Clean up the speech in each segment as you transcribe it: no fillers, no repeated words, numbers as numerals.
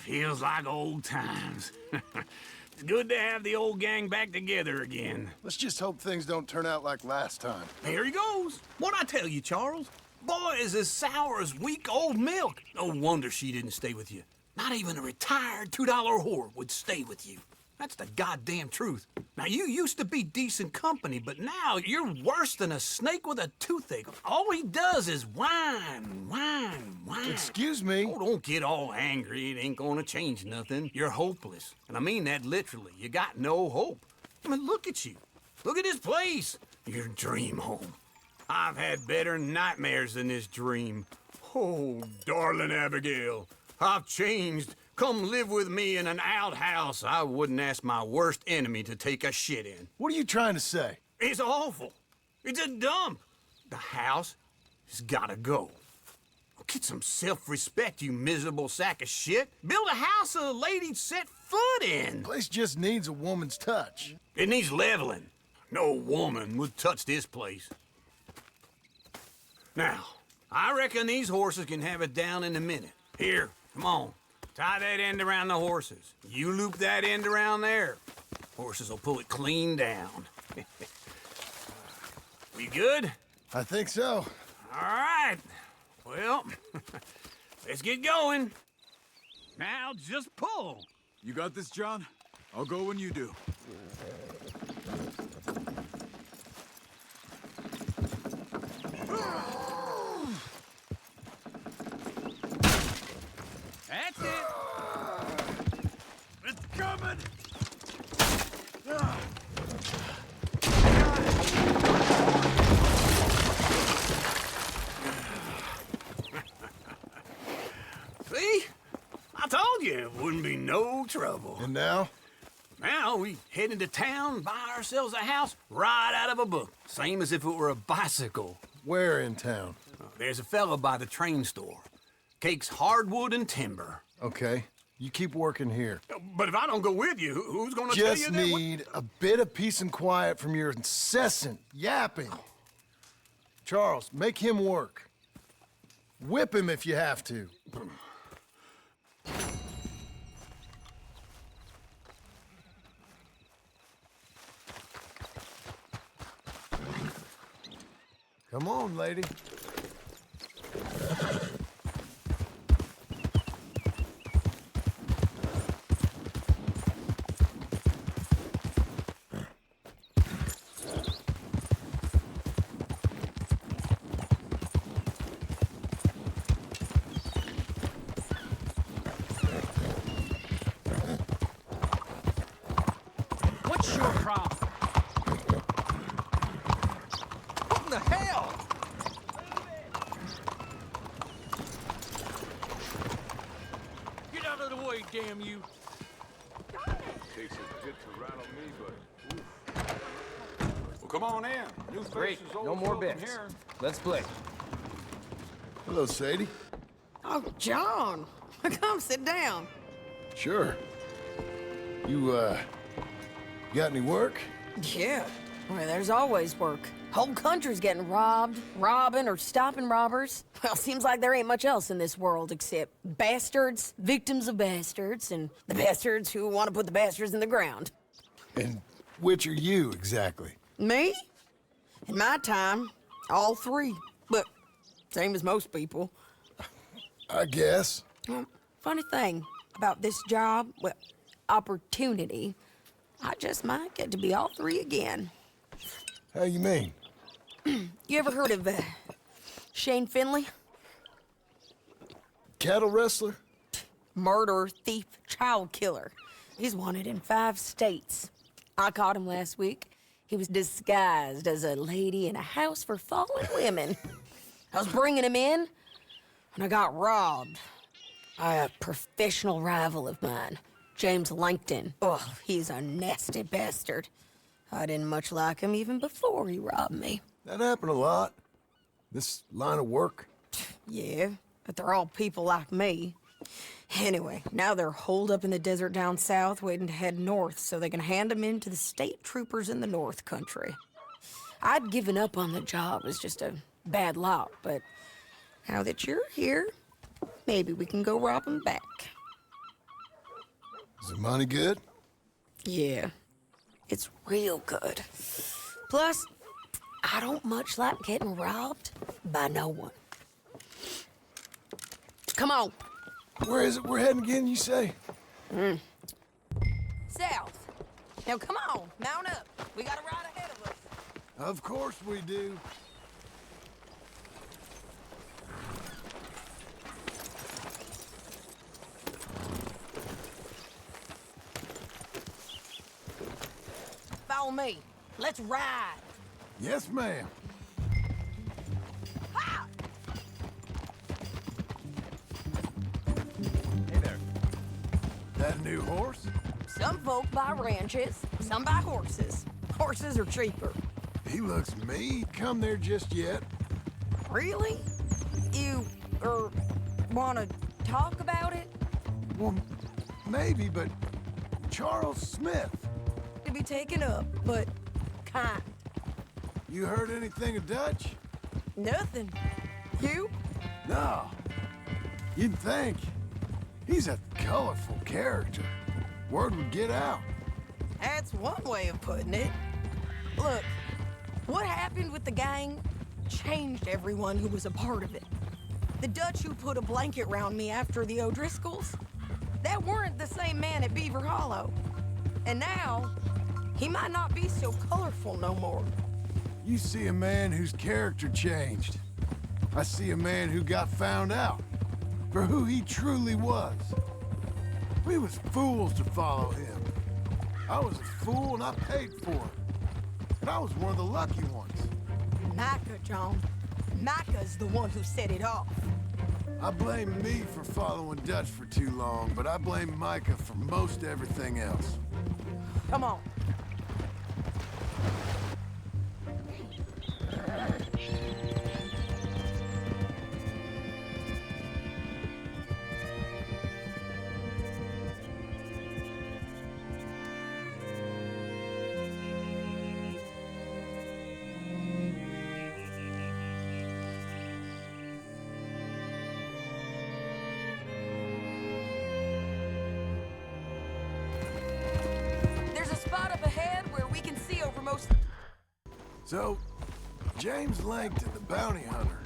Feels like old times. It's good to have the old gang back together again. Let's just hope things don't turn out like last time. Here he goes. What'd I tell you, Charles? Boy is as sour as week-old milk. No wonder she didn't stay with you. Not even a retired $2 whore would stay with you. That's the goddamn truth. Now, you used to be decent company, but now you're worse than a snake with a toothache. All he does is whine. Excuse me? Oh, don't get all angry. It ain't gonna change nothing. You're hopeless. And I mean that literally. You got no hope. I mean, look at you. Look at this place. Your dream home. I've had better nightmares than this dream. Oh, darling Abigail, I've changed. Come live with me in an outhouse I wouldn't ask my worst enemy to take a shit in. What are you trying to say? It's awful. It's a dump. The house has gotta go. Get some self-respect, you miserable sack of shit. Build a house a lady'd set foot in. Place just needs a woman's touch. It needs leveling. No woman would touch this place. Now, I reckon these horses can have it down in a minute. Here, come on. Tie that end around the horses. You loop that end around there. Horses will pull it clean down. We good? I think so. All right. Well, let's get going. Now just pull. You got this, John? I'll go when you do. That's it. It's coming! See? I told you it wouldn't be no trouble. And now? Now we head into town, buy ourselves a house right out of a book. Same as if it were a bicycle. Where in town? There's a fella by the train store. Cakes hardwood and timber. Okay. You keep working here. But if I don't go with you, who's gonna tell you Just that? need a bit of peace and quiet from your incessant yapping. Charles, make him work. Whip him if you have to. Come on, lady. What's your problem? What in the hell? Get out of the way, damn you! Takes a bit to rattle me, but oof. Well, come on in. New Great, faces, old no more folk in bits. here. Let's play. Hello, Sadie. Oh, John. Come sit down. Sure. You got any work? Yeah. Well, there's always work. Whole country's getting robbed, robbing, or stopping robbers. Well, seems like there ain't much else in this world except bastards, victims of bastards, and the bastards who want to put the bastards in the ground. And which are you, exactly? Me? In my time, all three. But same as most people. I guess. Well, funny thing about this job, well, opportunity, I just might get to be all three again. How you mean? You ever heard of Shane Finley? Cattle wrestler? Murderer, thief, child killer. He's wanted in 5 states. I caught him last week. He was disguised as a lady in a house for fallen women. I was bringing him in, and I got robbed by a professional rival of mine, James Langton. Oh, he's a nasty bastard. I didn't much like him even before he robbed me. That happened a lot. This line of work. Yeah, but they're all people like me. Anyway, now they're holed up in the desert down south, waiting to head north so they can hand them in to the state troopers in the north country. I'd given up on the job as just a bad lot, but now that you're here, maybe we can go rob them back. Is the money good? Yeah, it's real good. Plus, I don't much like getting robbed by no one. Come on. Where is it we're heading again, you say? South. Now come on, mount up. We got a ride ahead of us. Of course we do. Follow me. Let's ride. Yes, ma'am. Ha! Hey there. That new horse? Some folk buy ranches, some buy horses. Horses are cheaper. He looks mean. Come there just yet. Really? You, wanna talk about it? Well, maybe, but Charles Smith. To be taken up, but kind. You heard anything of Dutch? Nothing. You? No. You'd think. He's a colorful character. Word would get out. That's one way of putting it. Look, what happened with the gang changed everyone who was a part of it. The Dutch who put a blanket round me after the O'Driscolls, that weren't the same man at Beaver Hollow. And now, he might not be so colorful no more. You see a man whose character changed. I see a man who got found out for who he truly was. We was fools to follow him. I was a fool and I paid for it. But I was one of the lucky ones. Micah, John. Micah's the one who set it off. I blame me for following Dutch for too long, but I blame Micah for most everything else. Come on. There's a spot up ahead where we can see over most... So, James Langton, the bounty hunter,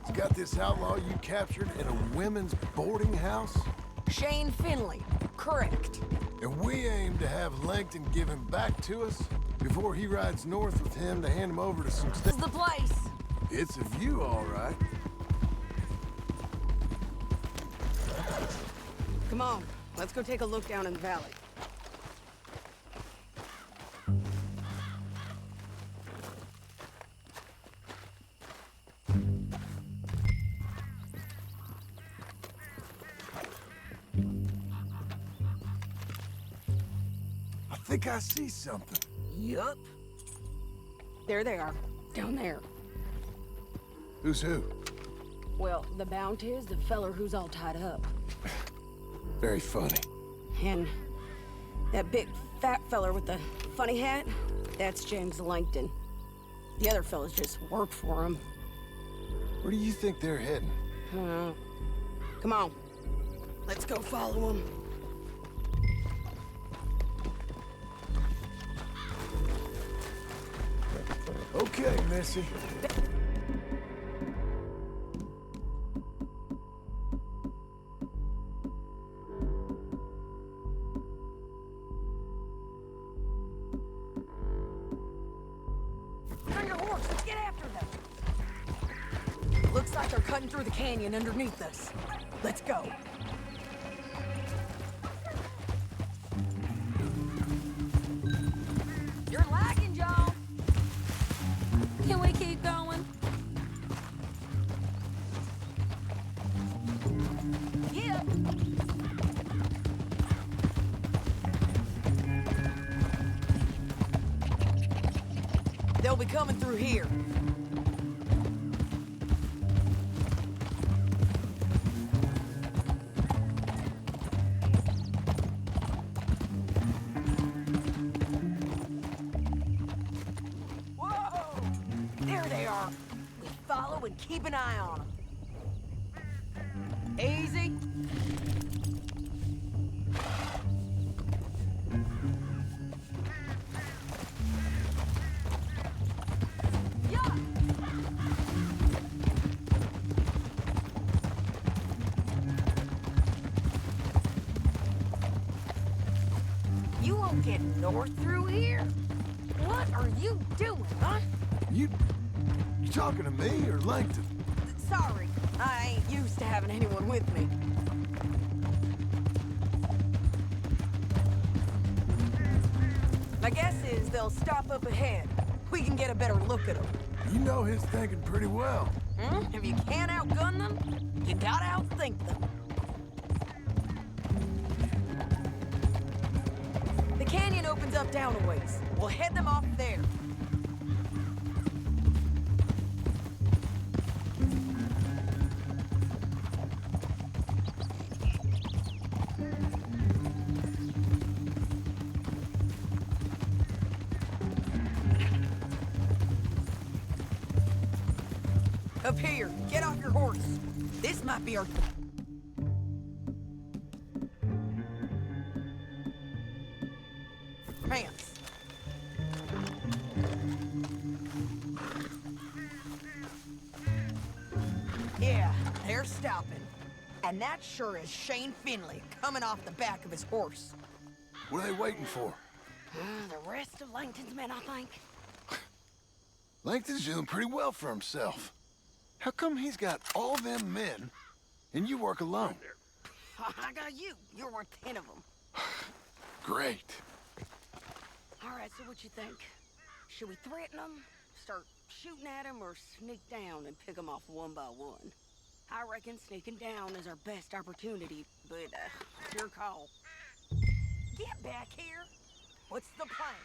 has got this outlaw you captured in a women's boarding house? Shane Finley. Correct. And we aim to have Langton give him back to us before he rides north with him to hand him over to some This is the place. It's a view, all right. Come on, let's go take a look down in the valley. I think I see something. Yup. There they are, down there. Who's who? Well, the Bounty is the feller who's all tied up. Very funny. And that big fat feller with the funny hat, that's James Langton. The other fellas just work for him. Where do you think they're heading? Come on, let's go follow him. Okay, Missy. Get on your horse. Let's get after them. Looks like they're cutting through the canyon underneath us. Let's go. You're lagging, John. Can we keep going? Yeah. They'll be coming through here. Whoa! There they are. We follow and keep an eye on them. Easy. Getting north through here? What are you doing, huh? You talking to me or Langton? Sorry, I ain't used to having anyone with me. My guess is they'll stop up ahead. We can get a better look at them. You know his thinking pretty well. If you can't outgun them, you gotta outthink them. The canyon opens up down a ways. We'll head them off there. Up here, get off your horse. This might be our... Pants. Yeah, they're stopping. And that sure is Shane Finley coming off the back of his horse. What are they waiting for? The rest of Langton's men, I think. Langton's doing pretty well for himself. How come he's got all them men, and you work alone? I got you. You're worth 10 of them. Great. All right, so what you think? Should we threaten them, start shooting at them, or sneak down and pick them off one by one? I reckon sneaking down is our best opportunity, but it's your call. Get back here. What's the plan?